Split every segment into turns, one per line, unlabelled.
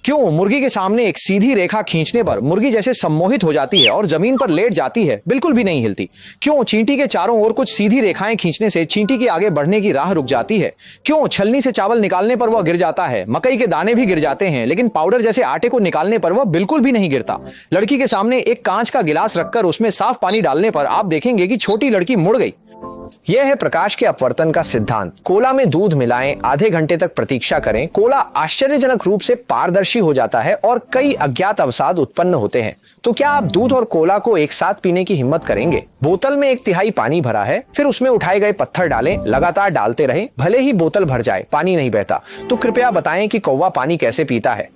क्यों मुर्गी के सामने एक सीधी रेखा खींचने पर मुर्गी जैसे सम्मोहित हो जाती है और जमीन पर लेट जाती है, बिल्कुल भी नहीं हिलती? क्यों चींटी के चारों ओर कुछ सीधी रेखाएं खींचने से चींटी की आगे बढ़ने की राह रुक जाती है? क्यों छलनी से चावल निकालने पर वह गिर जाता है, मकई के दाने भी गिर जाते हैं, लेकिन पाउडर जैसे आटे को निकालने पर वह बिल्कुल भी नहीं गिरता? लड़की के सामने एक कांच का गिलास रखकर उसमें साफ पानी डालने पर आप देखेंगे कि छोटी लड़की मुड़ गई। यह है प्रकाश के अपवर्तन का सिद्धांत। कोला में दूध मिलाएं, आधे घंटे तक प्रतीक्षा करें, कोला आश्चर्यजनक रूप से पारदर्शी हो जाता है और कई अज्ञात अवसाद उत्पन्न होते हैं। तो क्या आप दूध और कोला को एक साथ पीने की हिम्मत करेंगे? बोतल में 1/3 पानी भरा है, फिर उसमें उठाए गए पत्थर डालें, लगातार डालते रहें, भले ही बोतल भर जाए, पानी नहीं बहता। तो कृपया बताएं कि कौवा पानी कैसे पीता है?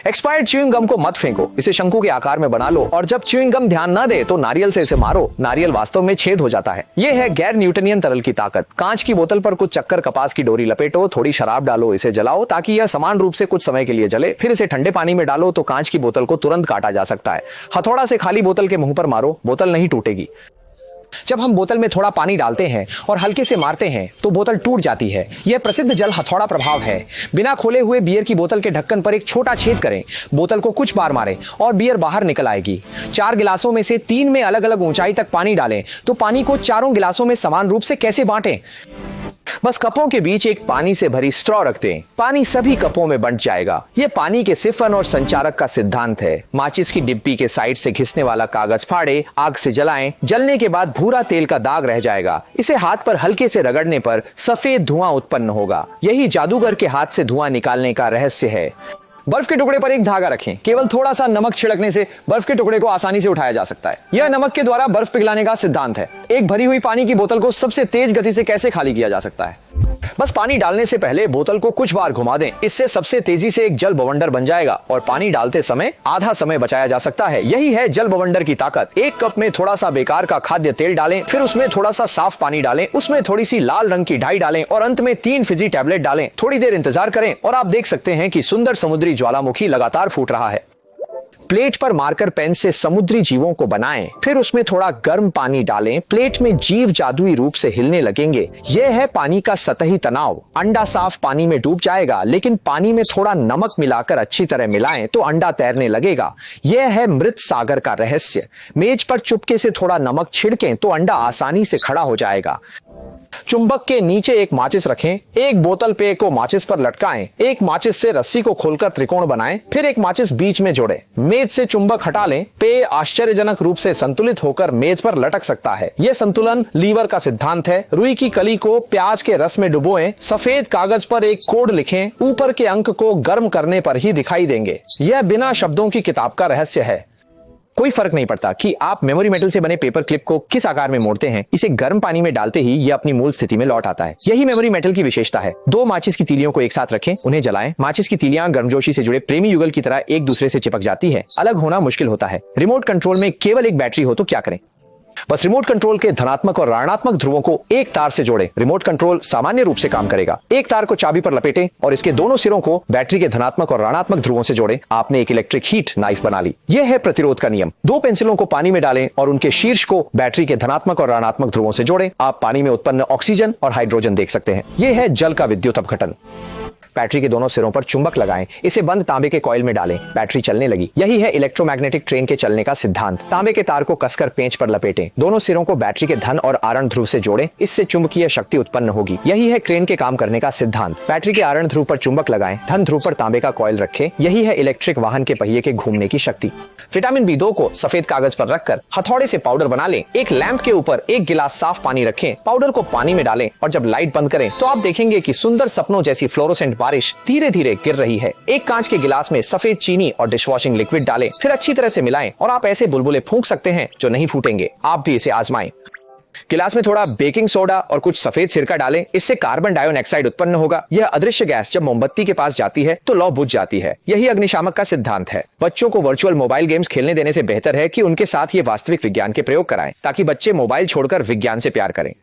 एक्सपायर्ड च्युइंग गम को मत फेंको, इसे शंकु के आकार में बना लो और जब च्युइंग गम ध्यान न दे तो नारियल से इसे मारो, नारियल वास्तव में छेद हो जाता है। यह है गैर न्यूटनियन तरल की ताकत। कांच की बोतल पर कुछ चक्कर कपास की डोरी लपेटो, थोड़ी शराब डालो, इसे जलाओ ताकि यह समान रूप से कुछ समय के लिए जले, फिर इसे ठंडे पानी में डालो तो कांच की बोतल को तुरंत काटा जा सकता है। हथौड़ा से खाली बोतल के मुंह पर मारो, बोतल नहीं टूटेगी। जब हम बोतल में थोड़ा पानी डालते हैं और हल्के से मारते हैं तो बोतल टूट जाती है। यह प्रसिद्ध जल हथौड़ा प्रभाव है। बिना खोले हुए बियर की बोतल के ढक्कन पर एक छोटा छेद करें, बोतल को कुछ बार मारें और बियर बाहर निकल आएगी। 4 गिलासों में से 3 में अलग अलग ऊंचाई तक पानी डालें तो पानी को चारों गिलासों में समान रूप से कैसे बांटें? बस कपों के बीच एक पानी से भरी स्ट्रॉ रख दें, पानी सभी कपों में बंट जाएगा। यह पानी के सिफन और संचारक का सिद्धांत है। माचिस की डिब्बी के साइड से घिसने वाला कागज फाड़े, आग से जलाएं, जलने के बाद भूरा तेल का दाग रह जाएगा। इसे हाथ पर हल्के से रगड़ने पर सफेद धुआं उत्पन्न होगा। यही जादूगर के हाथ से धुआं निकालने का रहस्य है। बर्फ के टुकड़े पर एक धागा रखें, केवल थोड़ा सा नमक छिड़कने से बर्फ के टुकड़े को आसानी से उठाया जा सकता है। यह नमक के द्वारा बर्फ पिघलाने का सिद्धांत है। एक भरी हुई पानी की बोतल को सबसे तेज गति से कैसे खाली किया जा सकता है? बस पानी डालने से पहले बोतल को कुछ बार घुमा दें, इससे सबसे तेजी से एक जल बवंडर बन जाएगा और पानी डालते समय आधा समय बचाया जा सकता है। यही है जल बवंडर की ताकत। एक कप में थोड़ा सा बेकार का खाद्य तेल डालें, फिर उसमें थोड़ा सा साफ पानी डालें, उसमें थोड़ी सी लाल रंग की डाई डालें और अंत में 3 फिजी टैबलेट डालें। थोड़ी देर इंतजार करें और आप देख सकते हैं कि सुंदर समुद्री ज्वालामुखी लगातार फूट रहा है। प्लेट पर मार्कर पेन से समुद्री जीवों को बनाएं, फिर उसमें थोड़ा गर्म पानी डालें। प्लेट में जीव जादुई रूप से हिलने लगेंगे। यह है पानी का सतही तनाव। अंडा साफ पानी में डूब जाएगा, लेकिन पानी में थोड़ा नमक मिलाकर अच्छी तरह मिलाएं तो अंडा तैरने लगेगा। यह है मृत सागर का रहस्य। मेज पर चुपके से थोड़ा नमक छिड़कें तो अंडा आसानी से खड़ा हो जाएगा। चुंबक के नीचे एक माचिस रखें, एक बोतल पेय को माचिस पर लटकाएं, एक माचिस से रस्सी को खोलकर त्रिकोण बनाएं, फिर एक माचिस बीच में जोड़ें। मेज से चुंबक हटा लें। पेय आश्चर्यजनक रूप से संतुलित होकर मेज पर लटक सकता है। यह संतुलन लीवर का सिद्धांत है। रुई की कली को प्याज के रस में डुबोएं, सफेद कागज पर एक कोड लिखें, ऊपर के अंक को गर्म करने पर ही दिखाई देंगे। यह बिना शब्दों की किताब का रहस्य है। कोई फर्क नहीं पड़ता कि आप मेमोरी मेटल से बने पेपर क्लिप को किस आकार में मोड़ते हैं, इसे गर्म पानी में डालते ही यह अपनी मूल स्थिति में लौट आता है। यही मेमोरी मेटल की विशेषता है। 2 माचिस की तीलियों को एक साथ रखें, उन्हें जलाएं। माचिस की तीलियां गर्मजोशी से जुड़े प्रेमी युगल की तरह एक दूसरे से चिपक जाती है। अलग होना मुश्किल होता है। रिमोट कंट्रोल में केवल एक बैटरी हो तो क्या करें? बस रिमोट कंट्रोल के धनात्मक और ऋणात्मक ध्रुवों को एक तार से जोड़ें। रिमोट कंट्रोल सामान्य रूप से काम करेगा। एक तार को चाबी पर लपेटें और इसके दोनों सिरों को बैटरी के धनात्मक और ऋणात्मक ध्रुवों से जोड़ें। आपने एक इलेक्ट्रिक हीट नाइफ बना ली। यह है प्रतिरोध का नियम। 2 पेंसिलों को पानी में डालें और उनके शीर्ष को बैटरी के धनात्मक और ऋणात्मक ध्रुवों से जोड़ें। आप पानी में उत्पन्न ऑक्सीजन और हाइड्रोजन देख सकते हैं। यह है जल का विद्युत अपघटन। बैटरी के दोनों सिरों पर चुंबक लगाएं, इसे बंद तांबे के कॉइल में डालें, बैटरी चलने लगी। यही है इलेक्ट्रोमैग्नेटिक ट्रेन के चलने का सिद्धांत। तांबे के तार को कसकर पेंच पर लपेटें, दोनों सिरों को बैटरी के धन और आरण ध्रुव से जोड़ें, इससे चुंबकीय शक्ति उत्पन्न होगी। यही है क्रेन के काम करने का सिद्धांत। बैटरी के आरण ध्रुव पर चुंबक लगाएं, धन ध्रुव पर तांबे का कॉइल रखें। यही है इलेक्ट्रिक वाहन के पहिए के घूमने की शक्ति। विटामिन B2 को सफेद कागज पर रखकर हथौड़े से पाउडर बना लें। एक लैंप के ऊपर एक गिलास साफ पानी रखें, पाउडर को पानी में डालें और जब लाइट बंद करें तो आप देखेंगे कि सुंदर सपनों जैसी फ्लोरोसेंट बारिश धीरे धीरे गिर रही है। एक कांच के गिलास में सफेद चीनी और डिशवॉशिंग लिक्विड डालें, फिर अच्छी तरह से मिलाएं और आप ऐसे बुलबुले फूंक सकते हैं जो नहीं फूटेंगे। आप भी इसे आजमाएं। गिलास में थोड़ा बेकिंग सोडा और कुछ सफेद सिरका डालें, इससे कार्बन डाइऑक्साइड उत्पन्न होगा। यह अदृश्य गैस जब मोमबत्ती के पास जाती है तो लौ बुझ जाती है। यही अग्निशामक का सिद्धांत है। बच्चों को वर्चुअल मोबाइल गेम्स खेलने देने से बेहतर है कि उनके साथ ये वास्तविक विज्ञान के प्रयोग कराएं, ताकि बच्चे मोबाइल छोड़कर विज्ञान से प्यार करें।